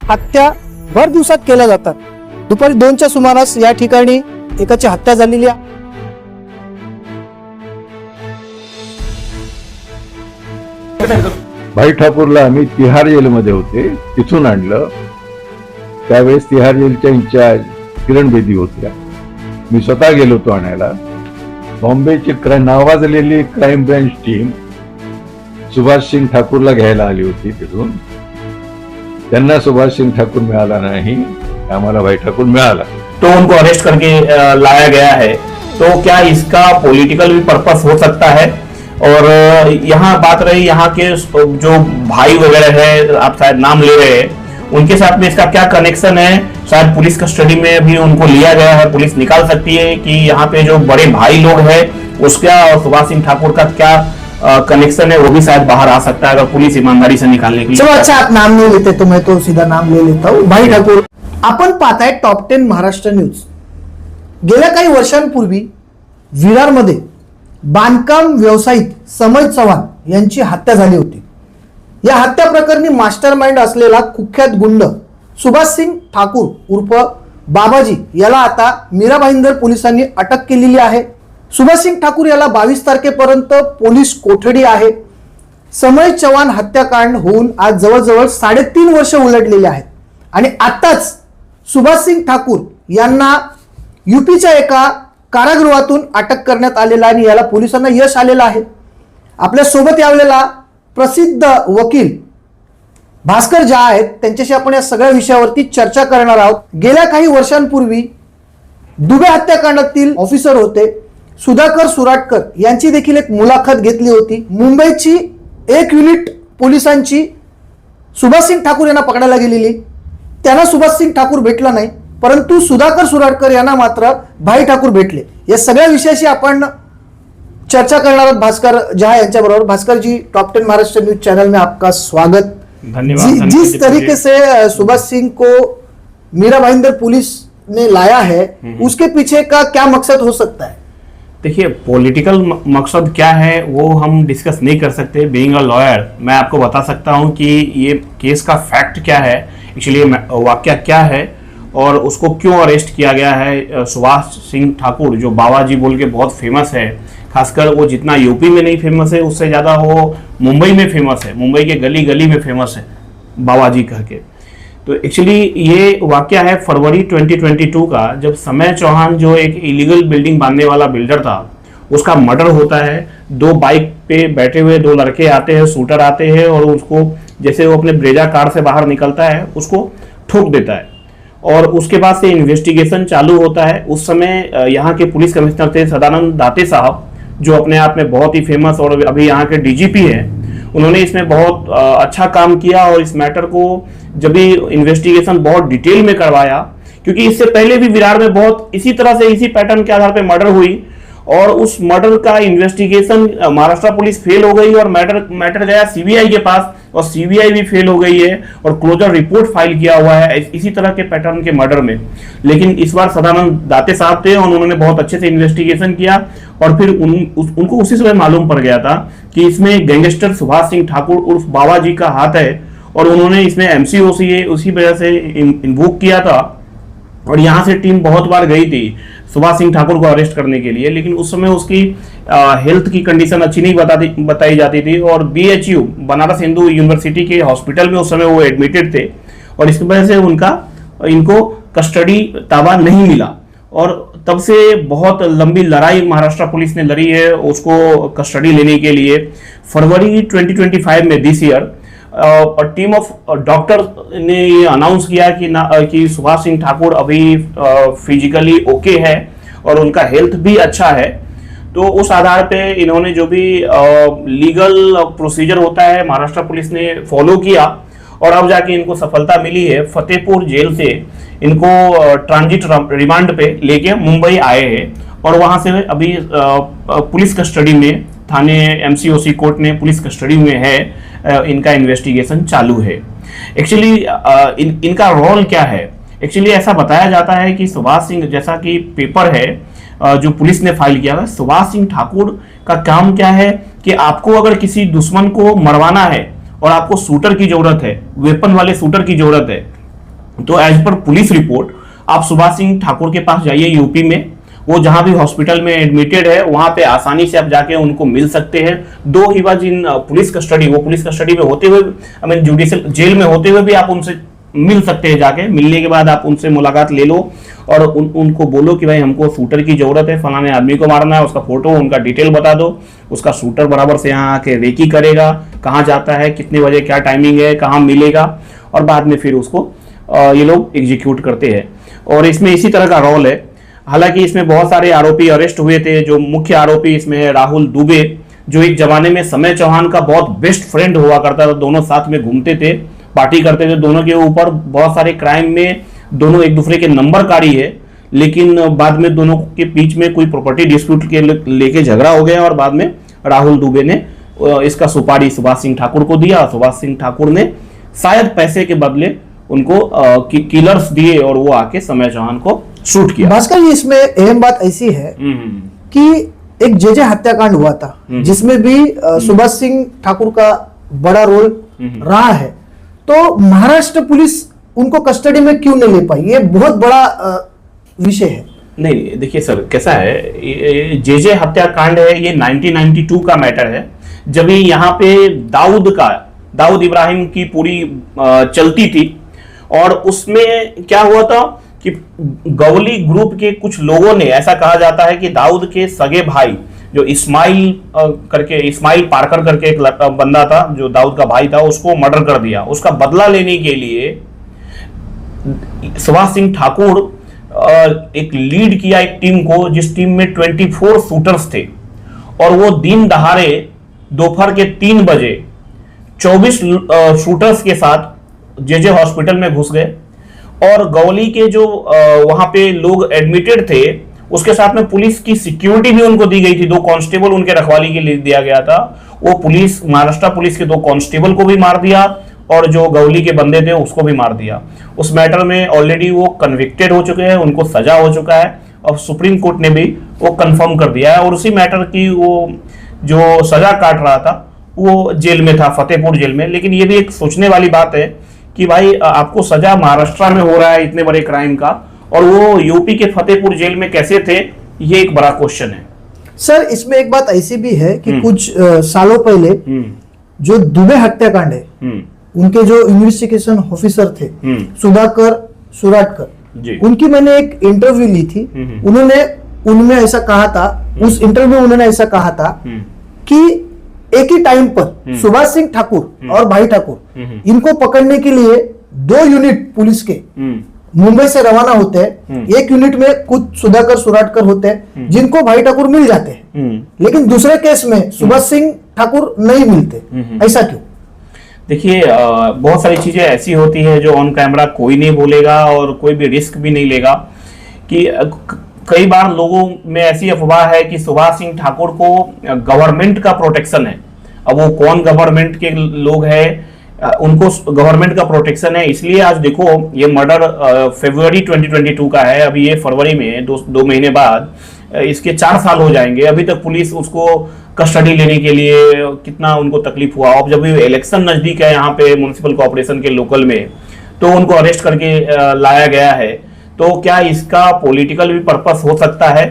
हत्या भर दिवसात केल्या जातात। दुपारी 2च्या सुमारास या ठिकाणी एकाची हत्या झालेली आहे। भाई ठाकूरला आम्ही तिहार जेलमध्ये होते, तिथून आणलं। त्यावेळेस तिहार जेलच्या इंचार्ज किरण बेदी होत्या, मी स्वतः गेलो होतो आणायला। बॉम्बेची नावाजलेली क्राईम ब्रांच टीम सुभाष सिंग ठाकूरला घ्यायला आली होती तिथून। त्यांना सुभाष सिंग ठाकूर मिळाला नहीं, हमारा भाई ठाकुर मिला। तो उनको अरेस्ट करके लाया गया है। तो क्या इसका पॉलिटिकल भी पर्पस हो सकता है? और यहाँ बात रही यहाँ के जो भाई वगैरह है, आप शायद नाम ले रहे हैं, उनके साथ में इसका क्या कनेक्शन है? शायद पुलिस कस्टडी में भी उनको लिया गया है, पुलिस निकाल सकती है कि यहाँ पे जो बड़े भाई लोग हैं उसका और सुभाष सिंह ठाकुर का क्या कनेक्शन है, वो भी शायद बाहर आ सकता है अगर पुलिस ईमानदारी से निकालने के लिए। चलो अच्छा, आप नाम नहीं लेते तो मैं तो सीधा नाम ले लेता हूँ। भाई ठाकूर, आपण पाहताय टॉप 10 महाराष्ट्र न्यूज। गेल्या काही वर्षांपूर्वी विरारमध्ये बांधकाम व्यावसायिक समय चव्हाण यांची हत्या झाली होती। या हत्या प्रकरणी मास्टरमाइंड असलेला कुख्यात गुंड सुभाष सिंग ठाकूर उर्फ बाबाजी याला आता मीरा भाईंदर पोलिसांनी अटक केलेली आहे। सुभाष सिंग ठाकूर याला 22 तारखेपर्यंत पोलीस कोठडी आहे। समय चव्हाण हत्याकांड होऊन आज जवळजवळ 3.5 वर्ष उलटलेले आहेत आणि आताच सुभाष सिंग ठाकूर यांना यूपीच्या एका कारागृहातून अटक करण्यात आलेला आणि याला पोलिसांना यश आलेलं आहे। आपल्या सोबत यावलेला प्रसिद्ध वकील भास्कर झा आहेत, त्यांच्याशी आपण या सगळ्या विषयावरती चर्चा करणार आहोत। गेल्या काही वर्षांपूर्वी दुबे हत्याकांडातील ऑफिसर होते सुधाकर सुराटकर यांची देखील एक मुलाखत घेतली होती। मुंबईची एक युनिट पोलिसांची सुभाष सिंग ठाकूर यांना पकडायला गेलेली, त्यांना सुभाष सिंग ठाकूर भेटला नाही, परंतु सुधाकर सुराटकर यांना मात्र भाई ठाकूर भेटले। या सगळ्या विषयाशी आपण चर्चा करणार आहोत भास्कर झा यांच्या बरोबर। भास्कर जी, टॉप 10 महाराष्ट्र न्यूज चैनल में आपका स्वागत। धन्यवाद। जिस तरीके से सुभाष सिंह को मीरा भाईंदर पुलिस ने लाया है, उसके पीछे का क्या मकसद हो सकता है? देखिए, पॉलिटिकल मकसद क्या है वो हम डिस्कस नहीं कर सकते। बीइंग अ लॉयर मैं आपको बता सकता हूं कि ये केस का फैक्ट क्या है, एक्चुअली वाकया क्या है और उसको क्यों अरेस्ट किया गया है। सुभाष सिंह ठाकुर जो बाबाजी बोल के बहुत फेमस है, खासकर वो जितना यूपी में नहीं फेमस है उससे ज़्यादा वो मुंबई में फेमस है, मुंबई के गली गली में फेमस है बाबाजी कह के। तो एक्चुअली ये वाकया है फरवरी 2022 का, जब समय चौहान जो एक इलीगल बिल्डिंग बांधने वाला बिल्डर था उसका मर्डर होता है। 2 बाइक पे बैठे हुए 2 लड़के आते हैं, शूटर आते हैं और उसको जैसे वो अपने ब्रेजा कार से बाहर निकलता है उसको ठोक देता है और उसके बाद से इन्वेस्टिगेशन चालू होता है। उस समय यहाँ के पुलिस कमिश्नर थे सदानंद दाते साहब, जो अपने आप में बहुत ही फेमस और अभी यहाँ के डीजीपी हैं। उन्होंने इसमें बहुत अच्छा काम किया और इस मैटर को जब भी इन्वेस्टिगेशन बहुत डिटेल में करवाया, क्योंकि इससे पहले भी विरार में बहुत इसी तरह से इसी पैटर्न के आधार पर मर्डर हुई और उस मर्डर का इन्वेस्टिगेशन महाराष्ट्र पुलिस फेल हो गई और मैटर गया सीबीआई के पास और सीबीआई भी फेल हो गई है और क्लोजर रिपोर्ट फाइल किया हुआ है इसी तरह के पैटर्न के मर्डर में। लेकिन इस बार सदानंद दाते साहब थे और उन्होंने बहुत अच्छे से इन्वेस्टिगेशन किया और फिर उनको उसी समय मालूम पड़ गया था कि इसमें गैंगस्टर सुभाष सिंह ठाकुर उर्फ बाबाजी का हाथ है और उन्होंने इसमें एमसीओसी उसी वजह से इन्वोक किया था। और यहाँ से टीम बहुत बार गई थी सुभाष सिंह ठाकुर को अरेस्ट करने के लिए, लेकिन उस समय उसकी हेल्थ की कंडीशन अच्छी नहीं बताई जाती थी और बीएचयू बनारस हिंदू यूनिवर्सिटी के हॉस्पिटल में उस समय वो एडमिटेड थे और इसकी वजह से इनको कस्टडी ताबा नहीं मिला और तब से बहुत लंबी लड़ाई महाराष्ट्र पुलिस ने लड़ी है उसको कस्टडी लेने के लिए। फरवरी 2025 में this year team of doctor ने ये अनाउंस किया कि सुभाष सिंह ठाकुर अभी फिजिकली ओके है और उनका हेल्थ भी अच्छा है। तो उस आधार पे इन्होंने जो भी लीगल प्रोसीजर होता है महाराष्ट्र पुलिस ने फॉलो किया और अब जाके इनको सफलता मिली है। फतेहपुर जेल से इनको ट्रांजिट रिमांड पे लेके मुंबई आए हैं और वहां से अभी पुलिस कस्टडी में थाने एमसीओसी कोर्ट ने पुलिस कस्टडी में है, इनका इन्वेस्टिगेशन चालू है। एक्चुअली इनका रोल क्या है? एक्चुअली ऐसा बताया जाता है कि सुभाष सिंह, जैसा कि पेपर है जो पुलिस ने फाइल किया है, सुभाष सिंह ठाकुर का काम क्या है कि आपको अगर किसी दुश्मन को मरवाना है और आपको शूटर की जरूरत है, वेपन वाले शूटर की जरूरत है, तो एज पर पुलिस रिपोर्ट आप सुभाष सिंह ठाकुर के पास जाइए यूपी में, वो जहां भी हॉस्पिटल में एडमिटेड है वहां पे आसानी से आप जाके उनको मिल सकते हैं। दो ही बार जिन पुलिस कस्टडी में होते हुए, आई मीन जुडिशियल जेल में होते हुए भी आप उनसे मिल सकते हैं। जाके मिलने के बाद आप उनसे मुलाकात ले लो और उनको बोलो कि भाई हमको शूटर की जरूरत है, फलाने आदमी को मारना है, उसका फोटो उनका डिटेल बता दो। उसका शूटर बराबर से यहाँ आके रेकी करेगा, कहाँ जाता है, कितने बजे क्या टाइमिंग है, कहाँ मिलेगा, और बाद में फिर उसको ये लोग एग्जीक्यूट करते हैं। और इसमें इसी तरह का रोल है। हालांकि इसमें बहुत सारे आरोपी अरेस्ट हुए थे। जो मुख्य आरोपी इसमें है राहुल दुबे, जो एक जमाने में समय चौहान का बहुत बेस्ट फ्रेंड हुआ करता था, दोनों साथ में घूमते थे, पार्टी करते थे। दोनों के ऊपर बहुत सारे क्राइम में दोनों एक दूसरे के नंबरकारी है, लेकिन बाद में दोनों के बीच में कोई प्रॉपर्टी डिस्प्यूट के लेके झगड़ा हो गया और बाद में राहुल दुबे ने इसका सुपारी सुभाष सिंह ठाकुर को दिया। सुभाष सिंह ठाकुर ने शायद पैसे के बदले उनको किलर्स दिए और वो आके समय चौहान को शूट किया। भास्कर जी, इसमें अहम बात ऐसी है कि एक जे हत्याकांड हुआ था जिसमें भी सुभाष सिंह ठाकुर का बड़ा रोल रहा है, तो महाराष्ट्र पुलिस उनको कस्टडी में क्यों नहीं ले पाई? ये बहुत बड़ा विषय है। नहीं, देखिए सर, कैसा है, जे हत्याकांड है, ये 1992 का मैटर है, जब यहाँ पे दाऊद इब्राहिम की पूरी चलती थी। और उसमें क्या हुआ था कि गवली ग्रुप के कुछ लोगों ने, ऐसा कहा जाता है कि दाऊद के सगे भाई जो इस्माइल पारकर करके एक बंदा था, जो दाऊद का भाई था, उसको मर्डर कर दिया। उसका बदला लेने के लिए सुभाष सिंह ठाकुर एक लीड किया एक टीम को, जिस टीम में 24 शूटर्स थे, और वो दिन दहाड़े दोपहर के 3 बजे 24 शूटर्स के साथ जे हॉस्पिटल में घुस गए। और गौली के जो वहां पे लोग एडमिटेड थे, उसके साथ में पुलिस की सिक्योरिटी भी उनको दी गई थी। 2 कांस्टेबल उनके रखवाली के लिए दिया गया था। वो पुलिस, महाराष्ट्र पुलिस के 2 कांस्टेबल को भी मार दिया और जो गौली के बंदे थे उसको भी मार दिया। उस मैटर में ऑलरेडी वो कन्विक्टेड हो चुके हैं, उनको सजा हो चुका है और सुप्रीम कोर्ट ने भी वो कंफर्म कर दिया है। और उसी मैटर की वो जो सजा काट रहा था वो जेल में था, फतेहपुर जेल में। लेकिन ये भी एक सोचने वाली बात है कि भाई आपको सजा महाराष्ट्र में हो रहा है इतने बड़े क्राइम का, और वो यूपी के फतेहपुर जेल में कैसे थे, ये एक बड़ा क्वेश्चन है। सर, इसमें एक बात ऐसी भी है कि कुछ सालों पहले जो दुबे हत्याकांड है, उनके जो इन्वेस्टिगेशन ऑफिसर थे सुधाकर सुराटकर, उनकी मैंने एक इंटरव्यू ली थी। उनमें ऐसा कहा था, उस इंटरव्यू में उन्होंने ऐसा कहा था कि एक ही टाइम पर सुभाष सिंह ठाकुर और भाई ठाकुर, इनको पकड़ने के लिए 2 यूनिट पुलिस के मुंबई से रवाना होते हैं। एक यूनिट में कुछ सुधाकर सुराटकर होते हैं जिनको भाई ठाकुर मिल जाते हैं, लेकिन दूसरे केस में सुभाष सिंह ठाकुर नहीं मिलते। ऐसा क्यों? देखिए, बहुत सारी चीजें ऐसी होती है जो ऑन कैमरा कोई नहीं बोलेगा और कोई भी रिस्क भी नहीं लेगा। कि कई बार लोगों में ऐसी अफवाह है कि सुभाष सिंह ठाकुर को गवर्नमेंट का प्रोटेक्शन है। अब वो कौन गवर्नमेंट के लोग हैं, उनको गवर्नमेंट का प्रोटेक्शन है। इसलिए आज देखो, ये मर्डर फरवरी 2022 का है, अभी ये फरवरी में 2 महीने बाद इसके 4 साल हो जाएंगे। अभी तक पुलिस उसको कस्टडी लेने के लिए कितना उनको तकलीफ हुआ। अब जब इलेक्शन नजदीक है यहाँ पे म्युनिसिपल कॉर्पोरेशन के लोकल में, तो उनको अरेस्ट करके लाया गया है। तो क्या इसका पॉलिटिकल भी पर्पस हो सकता है?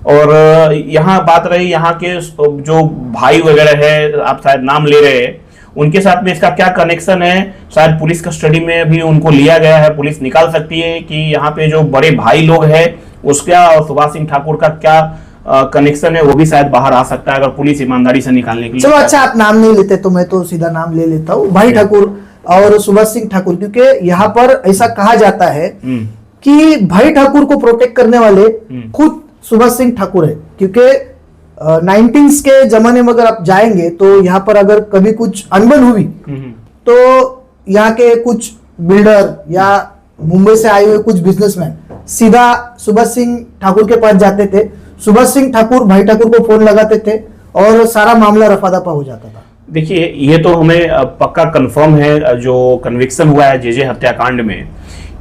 और यहाँ बात रही यहाँ के जो भाई वगैरह है, आप शायद नाम ले रहे हैं, उनके साथ में इसका क्या कनेक्शन है? शायद पुलिस कस्टडी में भी उनको लिया गया है। पुलिस निकाल सकती है कि यहाँ पे जो बड़े भाई लोग हैं उसका और सुभाष सिंह ठाकुर का क्या कनेक्शन है, वो भी शायद बाहर आ सकता है अगर पुलिस ईमानदारी से निकालने के लिए। चलो अच्छा, आप नाम नहीं लेते तो मैं तो सीधा नाम ले लेता हूँ, भाई ठाकुर और सुभाष सिंह ठाकुर, क्योंकि यहाँ पर ऐसा कहा जाता है कि भाई ठाकुर को प्रोटेक्ट करने वाले खुद सुभाष सिंह ठाकुर है। क्योंकि 19s के जमाने में अगर आप जाएंगे तो यहाँ पर अगर कभी कुछ अनबन हुई तो यहाँ के कुछ बिल्डर या मुंबई से आए हुए कुछ बिजनेसमैन सीधा सुभाष सिंह ठाकुर के पास जाते थे। सुभाष सिंह ठाकुर भाई ठाकुर को फोन लगाते थे और सारा मामला रफा दफा हो जाता था। देखिए, ये तो हमें पक्का कंफर्म है जो कन्विक्शन हुआ है जे हत्याकांड में,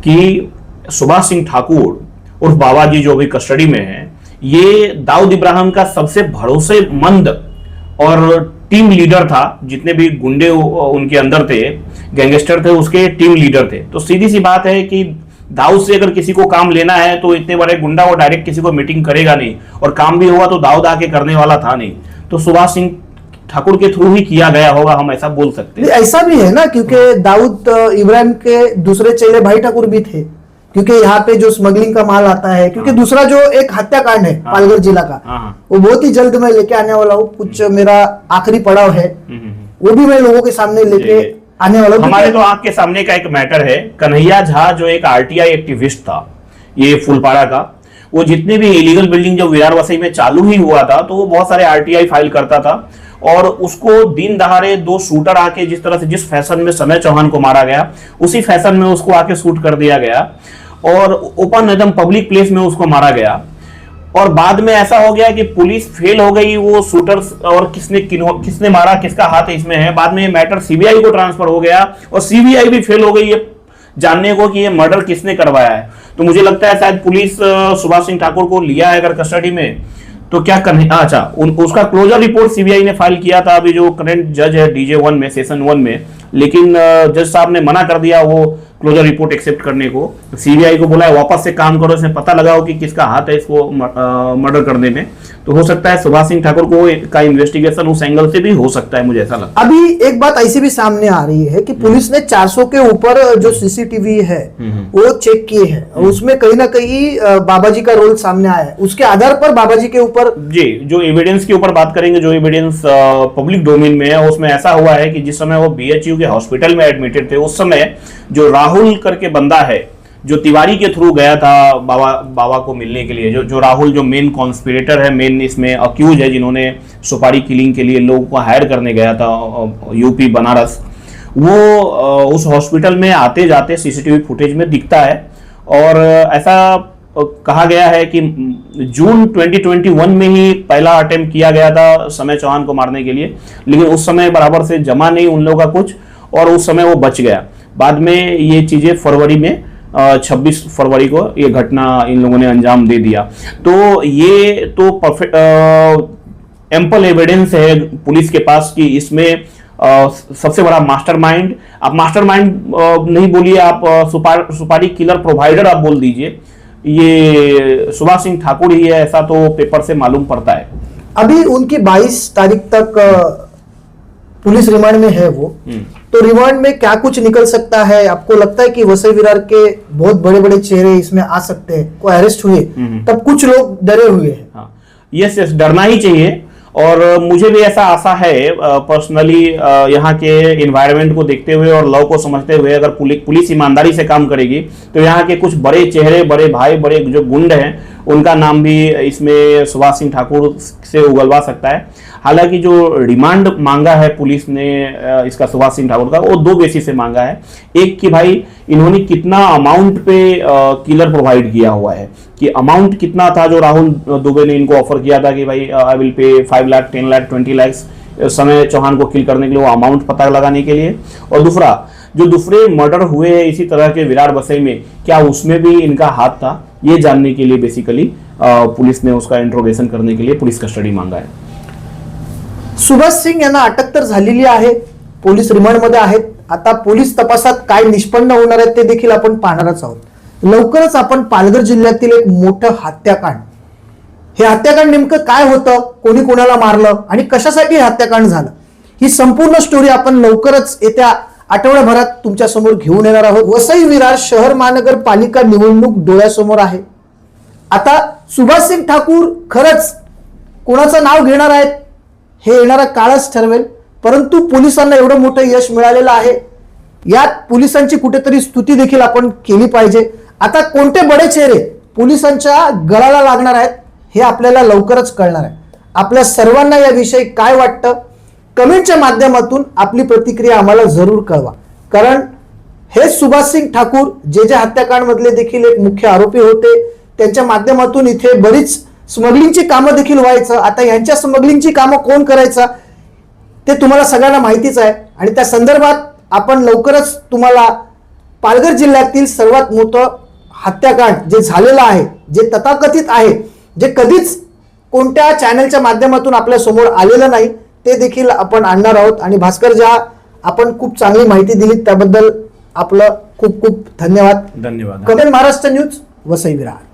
कि सुभाष सिंह ठाकुर उर्फ बाबा जी जो भी कस्टडी में है, ये दाऊद इब्राहिम का सबसे भरोसेमंद और टीम लीडर था, जितने भी गुंडे उनके अंदर थे, गैंगस्टर थे, उसके टीम लीडर थे। तो सीधी सी बात है कि दाऊद से अगर किसी को काम लेना है तो इतने बड़े गुंडा वो डायरेक्ट किसी को मीटिंग करेगा नहीं, और काम भी हुआ तो दाऊद आके करने वाला था नहीं, तो सुभाष सिंह ठाकुर के थ्रू ही किया गया होगा, हम ऐसा बोल सकते हैं। ऐसा भी है ना, क्योंकि दाऊद इब्राहिम के दूसरे चेले भाई ठाकुर भी थे, क्योंकि यहाँ पे जो स्मगलिंग का माल आता है, क्योंकि दूसरा जो एक हत्याकांड है पालघर जिला का, वो बहुत ही जल्द मैं लेके आने वाला हूँ, कुछ मेरा आखिरी पड़ाव है, वो भी मैं लोगों के सामने लेके आने वाला हूँ। हमारे तो आंख के सामने का एक मैटर है, कन्हैया झा जो एक आरटीआई एक्टिविस्ट था, ये फुलपाड़ा का, वो जितने भी इलीगल बिल्डिंग जो विरार वसई में चालू ही हुआ था, तो वो बहुत सारे आरटीआई फाइल करता था, और उसको दिन दहाड़े दो शूटर आके जिस तरह से, जिस फैशन में समय चौहान को मारा गया, उसी फैशन में उसको आके शूट कर दिया गया, और ओपन एकदम पब्लिक प्लेस में उसको मारा गया। और बाद में ऐसा हो गया कि पुलिस फेल हो गई, वो शूटर्स और किसने मारा, किसका हाथ इसमें है, बाद में ये मैटर सीबीआई को ट्रांसफर हो गया, और सीबीआई भी फेल हो गई ये जानने को कि ये मर्डर किसने करवाया है। तो मुझे लगता है शायद पुलिस सुभाष सिंह ठाकुर को लिया है अगर कस्टडी में, तो क्या करने, अच्छा उसका क्लोजर रिपोर्ट सीबीआई ने फाइल किया था, अभी जो करंट जज है DJ1 में, सेशन 1 में, लेकिन जज साहब ने मना कर दिया वो क्लोजर रिपोर्ट एक्सेप्ट करने को। सीबीआई को बोला है वापस से काम करो, इसमें पता लगाओ कि किसका हाथ है इसको मर्डर करने में। तो हो सकता है सुभाष सिंह ठाकुर को का इन्वेस्टिगेशन उस एंगल से भी हो सकता है, मुझे ऐसा लगता है। अभी एक बात ऐसी भी सामने आ रही है कि पुलिस ने 400 के ऊपर जो सीसीटीवी है वो चेक किए हैं, और उसमें कहीं ना कहीं बाबाजी का रोल सामने आया है। उसके आधार पर बाबाजी के ऊपर जी जो एविडेंस के ऊपर बात करेंगे, जो एविडेंस पब्लिक डोमेन में है, उसमें ऐसा हुआ है कि जिस समय वो BHU के हॉस्पिटल में एडमिटेड थे, उस समय जो राहुल करके बंदा है, जो तिवारी के थ्रू गया था बाबा को मिलने के लिए, जो राहुल जो मेन कॉन्स्पिरेटर है, मेन इसमें अक्यूज है, जिन्होंने सुपारी किलिंग के लिए लोगों को हायर करने गया था यूपी बनारस, वो उस हॉस्पिटल में आते जाते सीसीटीवी फुटेज में दिखता है। और ऐसा कहा गया है कि जून 2021 में ही पहला अटेम्प्ट किया गया था समय चौहान को मारने के लिए, लेकिन उस समय बराबर से जमा नहीं उन लोगों का कुछ, और उस समय वो बच गया। बाद में ये चीजें फरवरी में 26 फरवरी को ये घटना इन लोगों ने अंजाम दे दिया। तो ये तो परफेक्ट एम्पल एविडेंस है पुलिस के पास कि इसमें सबसे बड़ा मास्टरमाइंड, आप मास्टरमाइंड नहीं बोलिए, आप सुपारी किलर प्रोवाइडर आप बोल दीजिए, ये सुभाष सिंह ठाकुर ही है, ऐसा तो पेपर से मालूम पड़ता है। अभी उनकी 22 तारीख तक पुलिस रिमांड में है वो, तो रिमांड में क्या कुछ निकल सकता है? आपको लगता है कि वसई विरार के बहुत बड़े बड़े चेहरे इसमें आ सकते हैं, को अरेस्ट हुए, तब कुछ लोग डरे हुए हैं। हाँ, यस डरना ही चाहिए, और मुझे भी ऐसा आशा है पर्सनली, यहाँ के इन्वायरमेंट को देखते हुए और लॉ को समझते हुए, अगर पुलिस ईमानदारी से काम करेगी तो यहाँ के कुछ बड़े चेहरे, बड़े भाई, बड़े जो गुंड हैं, उनका नाम भी इसमें सुभाष सिंह ठाकुर से उगलवा सकता है। हालांकि जो रिमांड मांगा है पुलिस ने इसका सुभाष सिंह ठाकुर का, वो दो बेसिस से मांगा है। एक कि भाई इन्होंने कितना अमाउंट पे किलर प्रोवाइड किया हुआ है, कि अमाउंट कितना था जो राहुल दुबे ने इनको ऑफर किया था कि भाई I will pay 5 lakh 10 lakh 20 lakh समय चौहान को किल करने के लिए, वो अमाउंट पता लगाने के लिए। और दूसरा, जो दूसरे मर्डर हुए हैं इसी तरह के विरार वसई में, क्या उसमें भी इनका हाथ था, ये जानने के लिए बेसिकली पुलिस ने उसका इंट्रोगेशन करने के लिए पुलिस कस्टडी मांगा है। सुभाष सिंह यांना अटक तर झालेली आहे, पोलीस रिमांडमध्ये आहेत। आता पोलीस तपासात काय निष्पन्न होणार आहे ते देखील आपण पाहणारच आहोत। लवकरच आपण पालघर जिल्ह्यातील एक मोठं हत्याकांड, हे हत्याकांड नेमकं काय होतं, कोणी कोणाला मारलं आणि कशासाठी हे हत्याकांड झालं, ही संपूर्ण स्टोरी आपण लवकरच येत्या आठवड्याभरात तुमच्या समोर घेऊन येणार आहोत। वसई विरार शहर महानगरपालिका निवडणूक डोळ्यासमोर आहे। आता सुभाष सिंह ठाकूर खरंच कोणाचं नाव घेणार आहेत हे येणारा काळच ठरवेल, परंतु पोलिसांना एवढं मोठं यश मिळालेलं आहे, यात पोलिसांची कुठेतरी स्तुती देखील आपण केली पाहिजे। आता कोणते बडे चेहरे पोलिसांच्या गळाला लागणार आहेत हे आपल्याला लवकरच कळणार आहे। आपल्या सर्वांना याविषयी काय वाटतं, कमेंटच्या माध्यमातून आपली प्रतिक्रिया आम्हाला जरूर कळवा, कारण हे सुभाष सिंह ठाकूर जे हत्याकांड मधले देखील एक मुख्य आरोपी होते, त्यांच्या माध्यमातून इथे बरीच स्मगलिंगची कामं देखील व्हायचं। आता यांच्या स्मगलिंगची कामं कोण करायचं ते तुम्हाला सगळ्यांना माहितीच आहे, आणि त्या संदर्भात आपण लवकरच तुम्हाला पालघर जिल्ह्यातील सर्वात मोठं हत्याकांड जे झालेलं आहे, जे तथाकथित आहे, जे कधीच कोणत्या चॅनलच्या माध्यमातून आपल्या समोर आलेलं नाही, ते देखील आपण आणणार आहोत. आणि भास्कर ज्या आपण खूप चांगली माहिती दिली त्याबद्दल आपलं खूप खूप धन्यवाद. धन्यवाद. Comment Maharashtra news Vasai Virar.